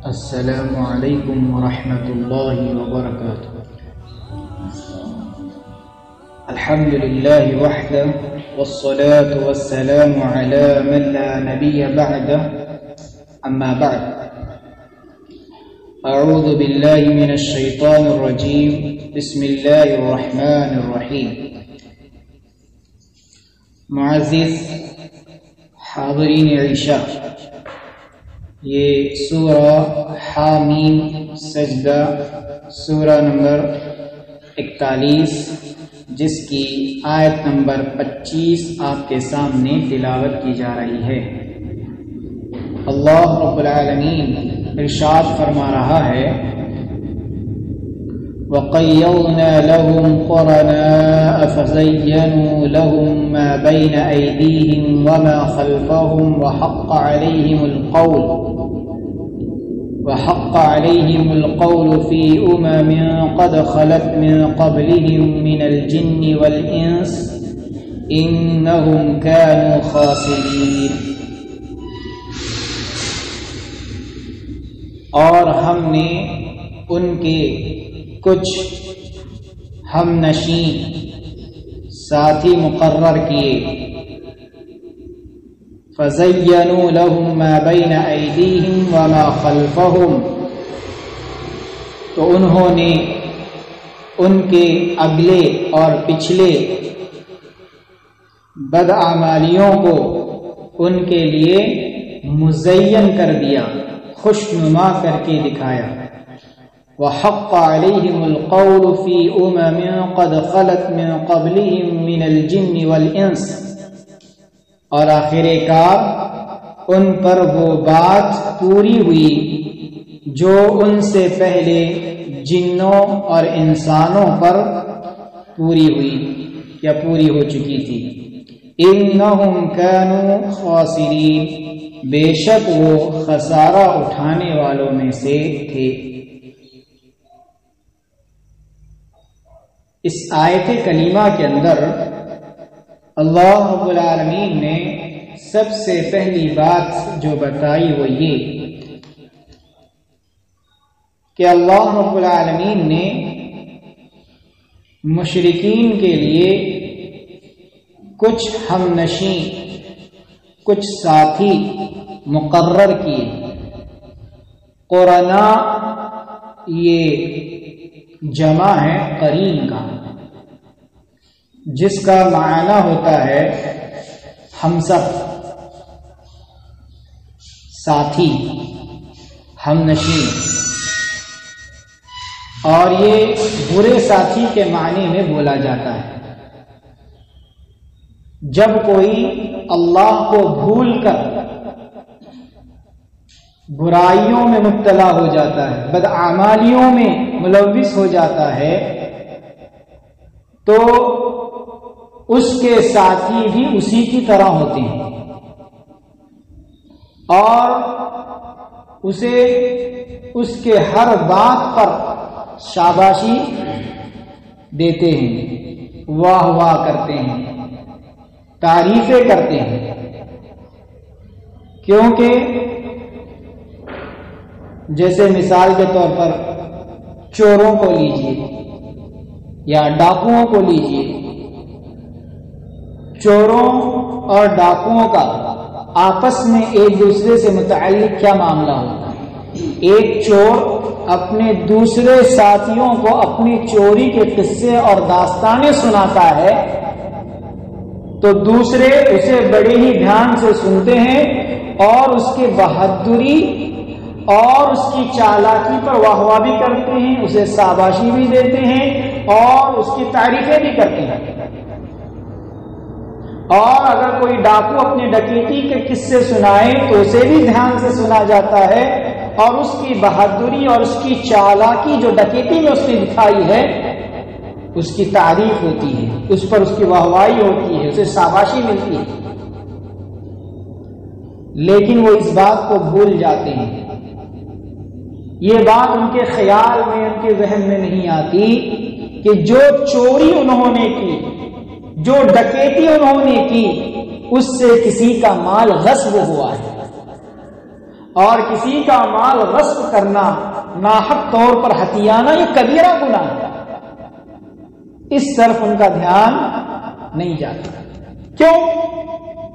السلام علیکم ورحمۃ اللہ وبرکاتہ۔ الحمد للہ وحدہ والصلاة والسلام علی من لا نبی بعدہ، اما بعد، اعوذ باللہ من الشیطان الرجیم، بسم اللہ الرحمن الرحیم۔ معزز حاضرین عشاء، یہ سورہ حامیم سجدہ سورہ نمبر 41 جس کی آیت نمبر 25 آپ کے سامنے تلاوت کی جا رہی ہے۔ اللہ رب العالمین ارشاد فرما رہا ہے، وَقَيَّضْنَا لَهُمْ قُرَنَاءَ فَزَيَّنُوا لَهُم مَّا بَيْنَ أَيْدِيهِمْ وَمَا خَلْفَهُمْ وحق عليهم القول في قد خلت من قبلهم من الجن والإنس إنهم كانوا خاسرين۔ اور ہم نے ان کے کچھ ہم نشین ساتھی مقرر کیے، فَزَيَّنُوا لَهُم مَّا بَيْنَ أَيْدِيهِمْ وَمَا خَلْفَهُمْ، تو انہوں نے ان کے اگلے اور پچھلے بدعمالیوں کو ان کے لیے مزین کر دیا، خوشنما کر کے دکھایا۔ وَحَقَّ عَلَيْهِمُ الْقَوْلُ فِي قَدْ خَلَتْ مِن قَبْلِهِمْ مِنَ الْجِنِّ وَالْإِنسِ، اور آخر کار ان پر وہ بات پوری ہوئی جو ان سے پہلے جنوں اور انسانوں پر پوری ہوئی یا پوری ہو چکی تھی۔ انہم کانوا خاسرین، بے شک وہ خسارہ اٹھانے والوں میں سے تھے۔ اس آیت کریمہ کے اندر اللہ رب العالمین نے سب سے پہلی بات جو بتائی وہ یہ کہ اللہ رب العالمین نے مشرکین کے لیے کچھ ہم نشین، کچھ ساتھی مقرر کیے۔ قرنا یہ جمع ہے قرین کا، جس کا معنی ہوتا ہے ہمسر، ساتھی، ہم نشین، اور یہ برے ساتھی کے معنی میں بولا جاتا ہے۔ جب کوئی اللہ کو بھول کر برائیوں میں مبتلا ہو جاتا ہے، بدعمالیوں میں ملوث ہو جاتا ہے، تو اس کے ساتھی بھی اسی کی طرح ہوتے ہیں اور اسے اس کے ہر بات پر شاباشی دیتے ہیں، واہ واہ کرتے ہیں، تعریفیں کرتے ہیں، کیونکہ جیسے مثال کے طور پر چوروں کو لیجئے یا ڈاکوؤں کو لیجئے، چوروں اور ڈاکوؤں کا آپس میں ایک دوسرے سے متعلق کیا معاملہ ہوتا ہے؟ ایک چور اپنے دوسرے ساتھیوں کو اپنی چوری کے قصے اور داستانیں سناتا ہے تو دوسرے اسے بڑے ہی دھیان سے سنتے ہیں اور اس کی بہادری اور اس کی چالاکی پر واہ واہ بھی کرتے ہیں، اسے شاباشی بھی دیتے ہیں اور اس کی تعریفیں بھی کرتے ہیں۔ اور اگر کوئی ڈاکو اپنی ڈکیتی کے قصے سنائے تو اسے بھی دھیان سے سنا جاتا ہے اور اس کی بہادری اور اس کی چالاکی جو ڈکیتی میں اس نے دکھائی ہے اس کی تعریف ہوتی ہے، اس پر اس کی واہوائی ہوتی ہے، اسے شاباشی ملتی ہے۔ لیکن وہ اس بات کو بھول جاتے ہیں، یہ بات ان کے خیال میں، ان کے ذہن میں نہیں آتی کہ جو چوری انہوں نے کی، جو ڈکیتی انہوں نے کی، اس سے کسی کا مال غصب ہوا ہے اور کسی کا مال غصب کرنا، ناحق طور پر ہتھیانا، یہ کبیرہ گناہ ہے۔ اس طرف ان کا دھیان نہیں جاتا۔ کیوں؟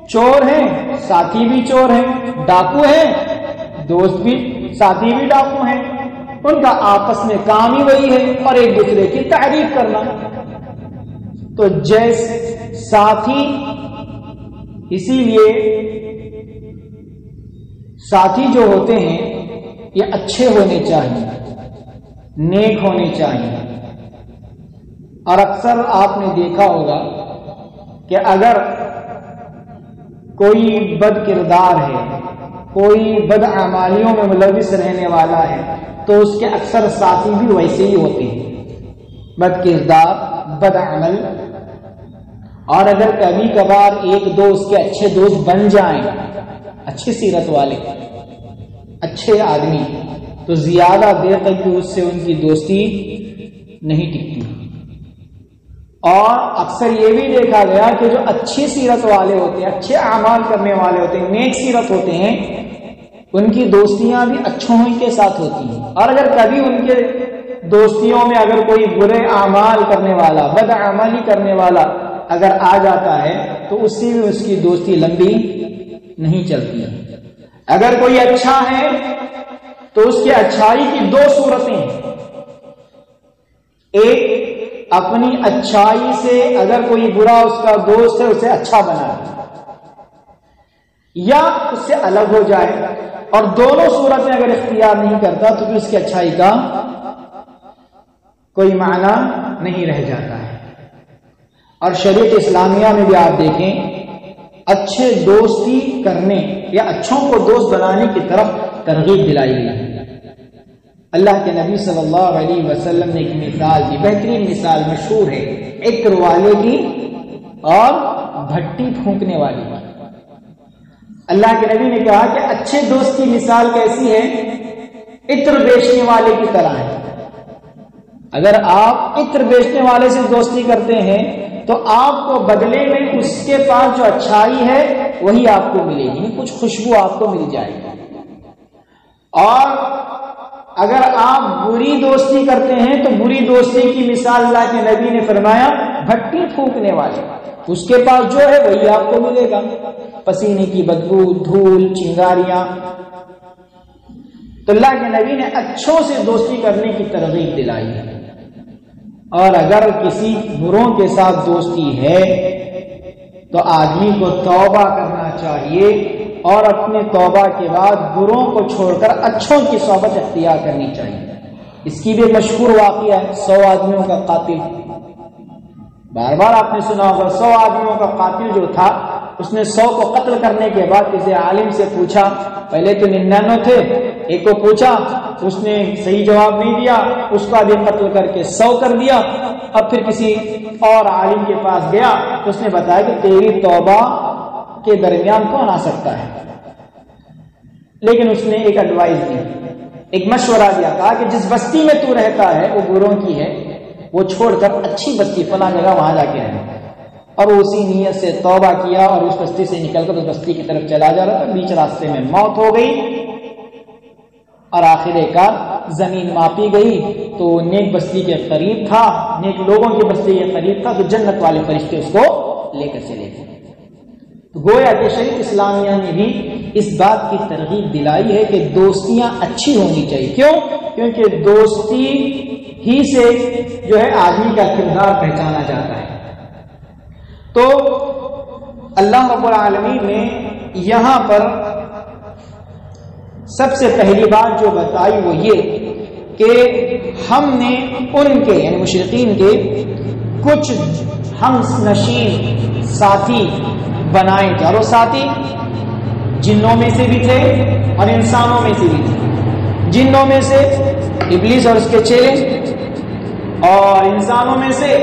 چور ہیں، ساتھی بھی چور ہیں، ڈاکو ہیں، دوست بھی، ساتھی بھی ڈاکو ہیں، ان کا آپس میں کام ہی وہی ہے اور ایک دوسرے کی تعریف کرنا۔ تو جیسے ساتھی، اسی لیے ساتھی جو ہوتے ہیں یہ اچھے ہونے چاہیے، نیک ہونے چاہیے۔ اور اکثر آپ نے دیکھا ہوگا کہ اگر کوئی بد کردار ہے، کوئی بد اعمالیوں میں ملوث رہنے والا ہے، تو اس کے اکثر ساتھی بھی ویسے ہی ہوتے ہیں، بد کردار، بد عمل۔ اور اگر کبھی کبھار ایک دو اس کے اچھے دوست بن جائیں، اچھی سیرت والے، اچھے آدمی، تو زیادہ دیر تک بھی اس سے ان کی دوستی نہیں ٹکتی۔ اور اکثر یہ بھی دیکھا گیا کہ جو اچھی سیرت والے ہوتے ہیں، اچھے اعمال کرنے والے ہوتے ہیں، نیک سیرت ہوتے ہیں، ان کی دوستیاں بھی اچھوں ہی کے ساتھ ہوتی ہیں۔ اور اگر کبھی ان کے دوستیوں میں اگر کوئی برے اعمال کرنے والا، بد عملی کرنے والا اگر آ جاتا ہے تو اس سے بھی اس کی دوستی لمبی نہیں چلتی۔ اگر کوئی اچھا ہے تو اس کی اچھائی کی دو صورتیں ہیں۔ ایک، اپنی اچھائی سے اگر کوئی برا اس کا دوست ہے اسے اچھا بنا دے، یا اس سے الگ ہو جائے، اور دونوں صورتیں اگر اختیار نہیں کرتا تو پھر اس کی اچھائی کا کوئی معنی نہیں رہ جاتا ہے۔ اور شریعت اسلامیہ میں بھی آپ دیکھیں، اچھے دوستی کرنے یا اچھوں کو دوست بنانے کی طرف ترغیب دلائی گئی ہے۔ اللہ کے نبی صلی اللہ علیہ وسلم نے ایک مثال دی، بہترین مثال مشہور ہے، عطر والے کی اور بھٹی پھونکنے والے کی۔ اللہ کے نبی نے کہا کہ اچھے دوست کی مثال کیسی ہے؟ عطر بیچنے والے کی طرح ہے۔ اگر آپ عطر بیچنے والے سے دوستی کرتے ہیں تو آپ کو بدلے میں اس کے پاس جو اچھائی ہے وہی آپ کو ملے گی، کچھ خوشبو آپ کو مل جائے گی۔ اور اگر آپ بری دوستی کرتے ہیں تو بری دوستی کی مثال اللہ کے نبی نے فرمایا بھٹی پھونکنے والے، اس کے پاس جو ہے وہی آپ کو ملے گا، پسینے کی بدبو، دھول، چنگاریاں۔ تو اللہ کے نبی نے اچھوں سے دوستی کرنے کی ترغیب دلائی ہے۔ اور اگر کسی بروں کے ساتھ دوستی ہے تو آدمی کو توبہ کرنا چاہیے، اور اپنے توبہ کے بعد بروں کو چھوڑ کر اچھوں کی صحبت اختیار کرنی چاہیے۔ اس کی بھی مشہور واقعہ ہے 100 آدمیوں کا قاتل۔ بار بار آپ نے سنا ہوگا، 100 آدمیوں کا قاتل جو تھا اس نے 100 کو قتل کرنے کے بعد کسی عالم سے پوچھا، پہلے تو 99 تھے، ایک کو پوچھا، اس نے صحیح جواب نہیں دیا، اس کا بھی قتل کر کے 100 کر دیا۔ اب پھر کسی اور عالم کے پاس گیا تو اس نے بتایا کہ تیری توبہ کے درمیان کون آ سکتا ہے؟ لیکن اس نے ایک ایڈوائز دی، ایک مشورہ دیا، کہا کہ جس بستی میں تو رہتا ہے وہ بروں کی ہے، وہ چھوڑ کر اچھی بستی فلاں جگہ وہاں جا کے رہنا۔ اور اسی نیت سے توبہ کیا اور اس بستی سے نکل کر اس بستی کی طرف چلا جا رہا تھا، بیچ راستے میں موت ہو گئی، اور آخر کار زمین ماپی گئی تو نیک بستی کے قریب تھا، نیک لوگوں کی بستی کے قریب تھا، تو جنت والے فرشتے اس کو لے کر چلے گئے۔ تو گویا کہ شریعت اسلامیہ نے بھی اس بات کی ترغیب دلائی ہے کہ دوستیاں اچھی ہونی چاہیے۔ کیوں؟ کیونکہ دوستی ہی سے جو ہے آدمی کا کردار پہچانا جاتا ہے۔ تو اللہ رب العالمین نے یہاں پر سب سے پہلی بات جو بتائی وہ یہ کہ ہم نے ان کے یعنی مشرکین کے کچھ ہم نشین ساتھی بنائے تھے، اور وہ ساتھی جنوں میں سے بھی تھے اور انسانوں میں سے بھی تھے۔ جنوں میں سے ابلیس اور اس کے چیلے، اور انسانوں میں سے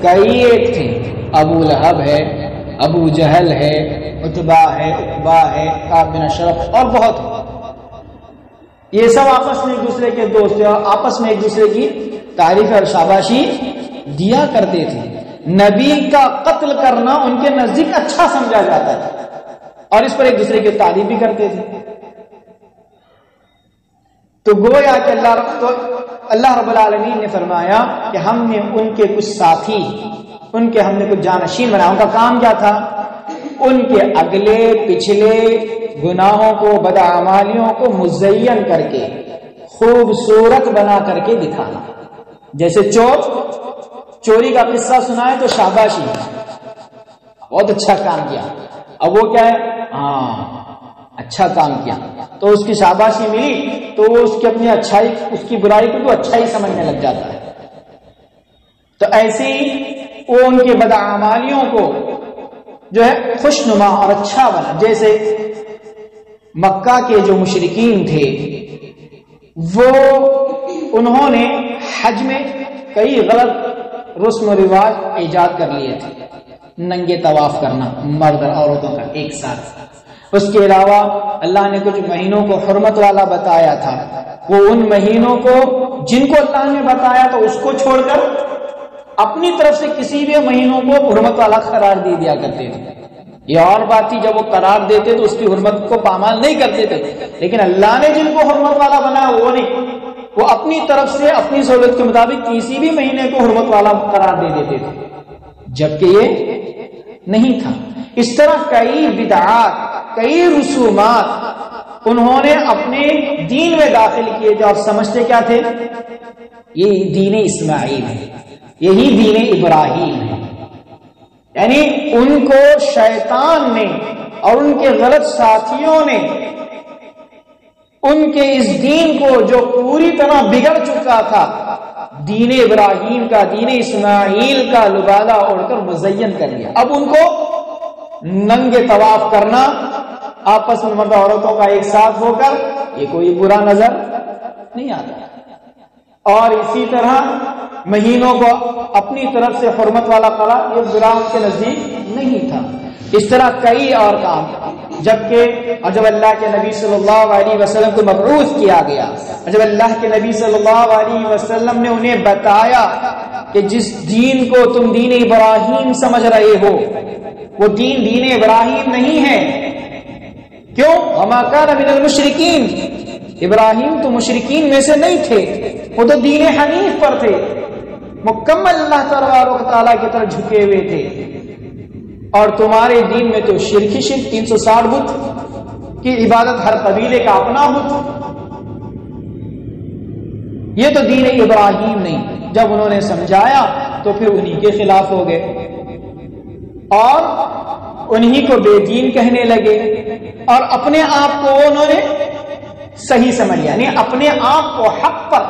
کئی ایک تھے، ابو لہب ہے، ابو جہل ہے، عتبہ ہے، عقبہ ہے، کعب بن اشرف، اور بہت۔ یہ سب آپس میں ایک دوسرے کے دوست تھے اور آپس میں ایک دوسرے کی تعریف اور شاباشی دیا کرتے تھے۔ نبی کا قتل کرنا ان کے نزدیک اچھا سمجھا جاتا تھا، اور اس پر ایک دوسرے کی تعریف بھی کرتے تھے۔ تو گویا کہ اللہ رب العالمین نے فرمایا کہ ہم نے ان کے کچھ ساتھی، ہم نے کچھ جانشین بنایا. ان کا کام کیا تھا؟ ان کے اگلے پچھلے گناہوں کو، بدعمالیوں کو مزین کر کے، خوبصورت بنا کر کے دکھانا. جیسے چوری کا قصہ سنائے تو شاباشی، بہت اچھا کام کیا. اب وہ کیا ہے؟ اچھا کام کیا تو اس کی شاباشی ملی، تو وہ اس کی اپنی اچھائی، اس کی برائی کو اچھائی سمجھنے لگ جاتا ہے. تو ایسے ہی وہ ان کے بدعمالیوں کو جو ہے خوشنما اور اچھا بنا. جیسے مکہ کے جو مشرکین تھے، وہ انہوں نے حج میں کئی غلط رسم و رواج ایجاد کر لیے تھے. ننگے طواف کرنا مرد اور عورتوں کا ایک ساتھ. اس کے علاوہ اللہ نے کچھ مہینوں کو حرمت والا بتایا تھا، وہ ان مہینوں کو جن کو اللہ نے بتایا تو اس کو چھوڑ کر اپنی طرف سے کسی بھی مہینوں کو حرمت والا قرار دے دیا کرتے تھے. یہ اور بات تھی، جب وہ قرار دیتے تو اس کی حرمت کو پامال نہیں کرتے تھے، لیکن اللہ نے جن کو حرمت والا بنایا وہ نہیں، وہ اپنی طرف سے اپنی سہولت کے مطابق کسی بھی مہینے کو حرمت والا قرار دے دیتے تھے، جبکہ یہ نہیں تھا. اس طرح کئی بدعات، کئی رسومات انہوں نے اپنے دین میں داخل کیے جو آپ سمجھتے کیا تھے؟ یہ دین اسماعیل ہے، یہی دین ابراہیم ہے. یعنی ان کو شیطان نے اور ان کے غلط ساتھیوں نے ان کے اس دین کو جو پوری طرح بگڑ چکا تھا، دین ابراہیم کا، دین اسماعیل کا لبادہ اوڑھ کر مزین کر لیا. اب ان کو ننگے طواف کرنا، آپس میں مرد عورتوں کا ایک ساتھ ہو کر، یہ کوئی برا نظر نہیں آتا. اور اسی طرح مہینوں کو اپنی طرف سے حرمت والا قرار، یہ برا کے نزدیک نہیں تھا. اس طرح کئی اور کام. جبکہ جب اللہ کے نبی صلی اللہ علیہ وسلم کو مبعوث کیا گیا، جب اللہ کے نبی صلی اللہ علیہ وسلم نے انہیں بتایا کہ جس دین کو تم دین ابراہیم سمجھ رہے ہو وہ دین ابراہیم نہیں ہے. کیوں؟ وما کان من المشرکین، ابراہیم تو مشرکین میں سے نہیں تھے، وہ تو دین حنیف پر تھے، مکمل اللہ تبارک و تعالیٰ کی طرف جھکے ہوئے تھے. اور تمہارے دین میں تو شرک ہی شرک، 360 بت کی عبادت، ہر قبیلے کا اپنا بت، یہ تو دین ابراہیم نہیں. جب انہوں نے سمجھایا تو پھر انہی کے خلاف ہو گئے اور انہی کو بے دین کہنے لگے، اور اپنے آپ کو انہوں نے صحیح سمجھ لیا، یعنی اپنے آپ کو حق پر،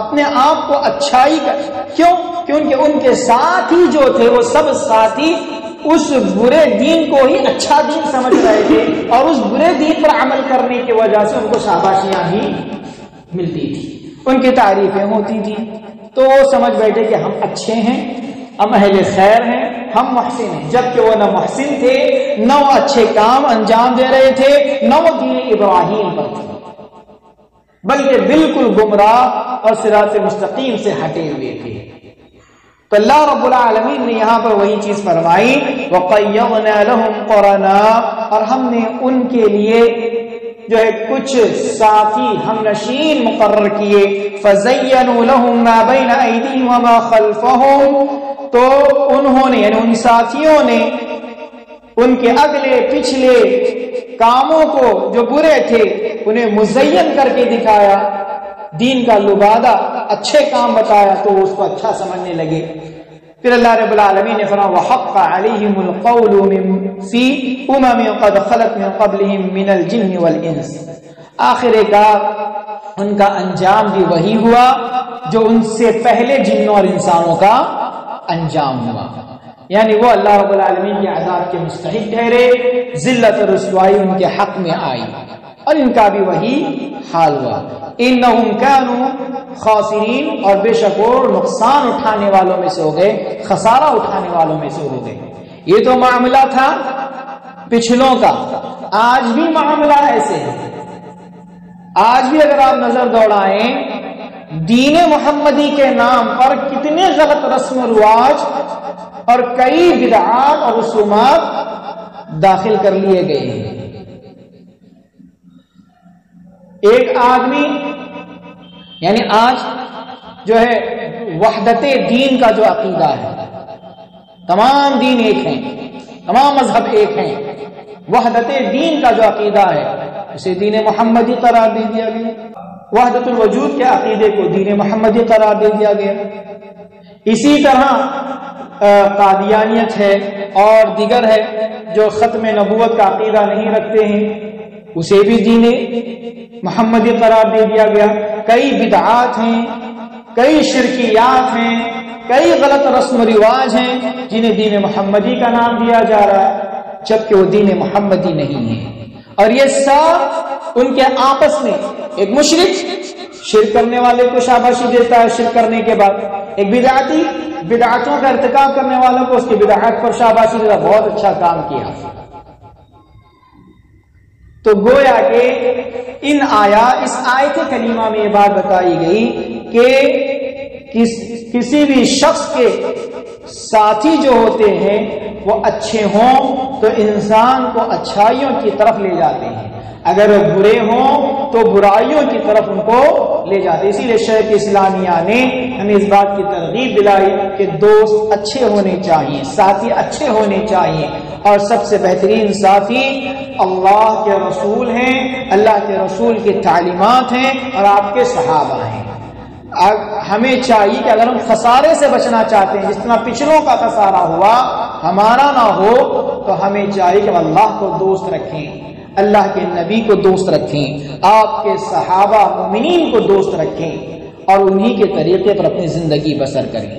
اپنے آپ کو اچھائی کا. کیوں؟ کیونکہ ان کے ساتھی جو تھے وہ سب ساتھی اس برے دین کو ہی اچھا دین سمجھ رہے تھے، اور اس برے دین پر عمل کرنے کی وجہ سے ان کو شاباشیاں ہی ملتی تھی، ان کی تعریفیں ہوتی تھی. تو وہ سمجھ بیٹھے کہ ہم اچھے ہیں، ہم اہل خیر ہیں، ہم محسن ہیں. جبکہ وہ نہ محسن تھے، نہ وہ اچھے کام انجام دے رہے تھے، نہ وہ دین ابراہیم پر تھے، بلکہ بالکل گمراہ اور صراط مستقیم سے ہٹے ہوئے تھے. تو اللہ رب العالمین نے یہاں پر وہی چیز فرمائی، وَقَيَّضْنَا لَهُمْ قَرَنَا، اور ہم نے ان کے لیے جو ہے کچھ ساتھی ہم نشین مقرر کیے. فَزَيَّنُوا لَهُمْ مَا بَيْنَ أَيْدِيهِمْ وَمَا خَلْفَهُمْ، تو انہوں نے یعنی ان ساتھیوں نے ان کے اگلے پچھلے کاموں کو جو برے تھے انہیں مزین کر کے دکھایا، دین کا لبادہ، اچھے کام بتایا تو اس کو اچھا سمجھنے لگے. پھر اللہ رب العالمین نے فرمایا وَحَقَّ عَلَيْهِمُ الْقَوْلُ فِي أُمَمٍ قَدْ خَلَتْ مِنْ قَبْلِهِمْ مِنَ الْجِنِّ وَالْإِنسِ، آخر کار ان کا انجام بھی وہی ہوا جو ان سے پہلے جنوں اور انسانوں کا انجام ہوا. یعنی وہ اللہ رب العالمین کے عذاب کے مستحق ٹھہرے، ذلت اور رسوائی ان کے حق میں آئی، اور ان کا بھی وہی حال ہوا. انہم کانوا خاسرین، اور بے شک وہ نقصان اٹھانے والوں میں سے ہو گئے، خسارہ اٹھانے والوں میں سے ہو گئے. یہ تو معاملہ تھا پچھلوں کا. آج بھی معاملہ ایسے ہے. آج بھی اگر آپ نظر دوڑائیں، دین محمدی کے نام پر کتنے غلط رسم و رواج اور کئی بدعات اور رسومات داخل کر لیے گئے ہیں. ایک آدمی یعنی آج جو ہے وحدت دین کا جو عقیدہ ہے، تمام دین ایک ہیں، تمام مذہب ایک ہیں، وحدت دین کا جو عقیدہ ہے اسے دین محمدی قرار دے دیا گیا، وحدت الوجود کے عقیدے کو دین محمدی قرار دے دیا گیا۔ اسی طرح قادیانیت ہے اور دیگر ہے جو ختم نبوت کا عقیدہ نہیں رکھتے ہیں، اسے بھی دین محمدی قرار دے دیا گیا۔ کئی بدعات ہیں، کئی شرکیات ہیں، کئی غلط رسم و رواج ہیں جنہیں دین محمدی کا نام دیا جا رہا ہے، جبکہ وہ دین محمدی نہیں ہے۔ اور یہ سب ان کے آپس میں، ایک مشرک شرک کرنے والے کو شاباشی دیتا ہے شرک کرنے کے بعد، ایک بدعتی بدعتوں کا ارتکاب کرنے والوں کو اس کی بدعت پر شاباشی دیتا، بہت اچھا کام کیا۔ تو گویا کہ اس آیت کریمہ میں یہ بات بتائی گئی کہ کسی بھی شخص کے ساتھی جو ہوتے ہیں وہ اچھے ہوں تو انسان کو اچھائیوں کی طرف لے جاتے ہیں، اگر وہ برے ہوں تو برائیوں کی طرف ان کو لے جاتے ہیں۔ اسی لیے شیخ اسلامیہ نے ہمیں اس بات کی ترغیب دلائی کہ دوست اچھے ہونے چاہیے، ساتھی اچھے ہونے چاہیے، اور سب سے بہترین ساتھی اللہ کے رسول ہیں، اللہ کے رسول کی تعلیمات ہیں اور آپ کے صحابہ ہیں۔ ہمیں چاہیے کہ اگر ہم خسارے سے بچنا چاہتے ہیں، جس طرح پچھلوں کا خسارہ ہوا ہمارا نہ ہو، تو ہمیں چاہیے کہ ہم اللہ کو دوست رکھیں، اللہ کے نبی کو دوست رکھیں، آپ کے صحابہ مومنین کو دوست رکھیں اور انہی کے طریقے پر اپنی زندگی بسر کریں۔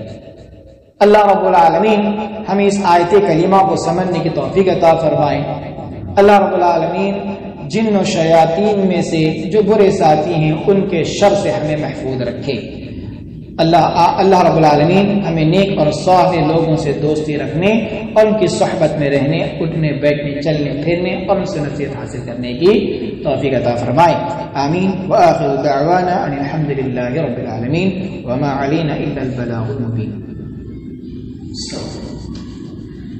اللہ رب العالمین ہمیں اس آیت کریمہ کو سمجھنے کی توفیق عطا فرمائے۔ اللہ رب العالمین جن و شیاطین میں سے جو برے ساتھی ہیں ان کے شر سے ہمیں محفوظ رکھے۔ اللہ رب العالمین ہمیں نیک اور صالح لوگوں سے دوستی رکھنے اور ان کی صحبت میں رہنے، اٹھنے بیٹھنے چلنے پھرنے اور ان سے نصیحت حاصل کرنے کی توفیق عطا فرمائے۔ آمین۔ وآخر دعوانا ان الحمد للہ رب العالمین وما علینا الا البلاغ المبین۔